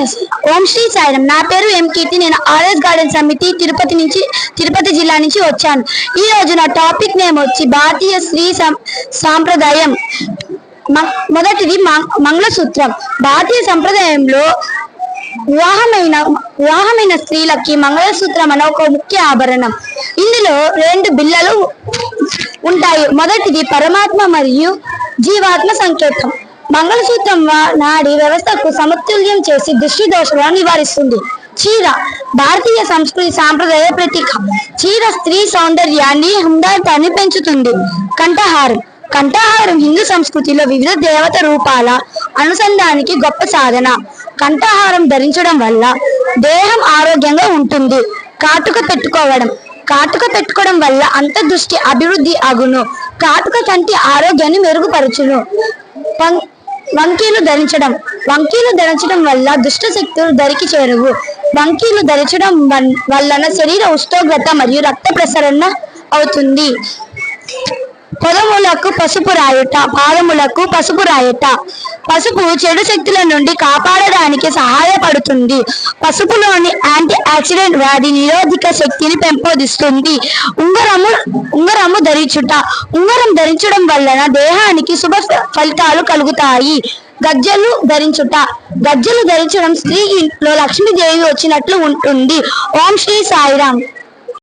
ఓం శ్రీ సాయిరామ్. నా పేరు ఎం కీర్తి. నేను ఆర్ఎస్ గార్డెన్ సమితి తిరుపతి జిల్లా నుంచి వచ్చాను. ఈ రోజు నా టాపిక్ నేమ్ వచ్చి భారతీయ స్త్రీ సాంప్రదాయం. మొదటిది మంగళసూత్రం. భారతీయ సంప్రదాయంలో వివాహమైన స్త్రీలకి మంగళసూత్రం అనే ఒక ముఖ్య ఆభరణం. ఇందులో 2 బిళ్ళలు ఉంటాయి. మొదటిది పరమాత్మ మరియు జీవాత్మ సంకేతం. మంగళసూత్రం నాడి వ్యవస్థకు సమతుల్యం చేసి దృష్టి దోషాలను నివారిస్తుంది. చీర భారతీయ సంస్కృతి సాంప్రదాయ ప్రతీక. చీర స్త్రీ సౌందర్యాన్ని హుందాతనాన్ని పెంచుతుంది. కంఠహారం హిందూ సంస్కృతిలో వివిధ దేవత రూపాల అనుసంధానానికి గొప్ప సాధన. కంఠహారం ధరించడం వల్ల దేహం ఆరోగ్యంగా ఉంటుంది. కాటుక పెట్టుకోవడం వల్ల అంతర్దృష్టి అభివృద్ధి అగును. కాటుక కంటి ఆరోగ్యాన్ని మెరుగుపరచును. వంకీలు ధరించడం వల్ల దుష్ట శక్తులు దరికి చేరువు. వంకీలు ధరించడం వలన శరీర ఉష్ణోగ్రత మరియు రక్త ప్రసరణ అవుతుంది. పొదములకు పసుపు రాయుట, పాదములకు పసుపు రాయుట. పసుపు చెడు శక్తుల నుండి కాపాడడానికి సహాయపడుతుంది. పసుపులోని యాంటీ ఆక్సిడెంట్ వ్యాధి నిరోధక శక్తిని పెంపొందిస్తుంది. ఉంగరము ధరించుట. ఉంగరం ధరించడం వలన దేహానికి శుభ ఫలితాలు కలుగుతాయి. గజ్జలు ధరించడం స్త్రీ ఇంట్లో లక్ష్మీదేవి వచ్చినట్లు ఉంటుంది. ఓం శ్రీ సాయిరామ్.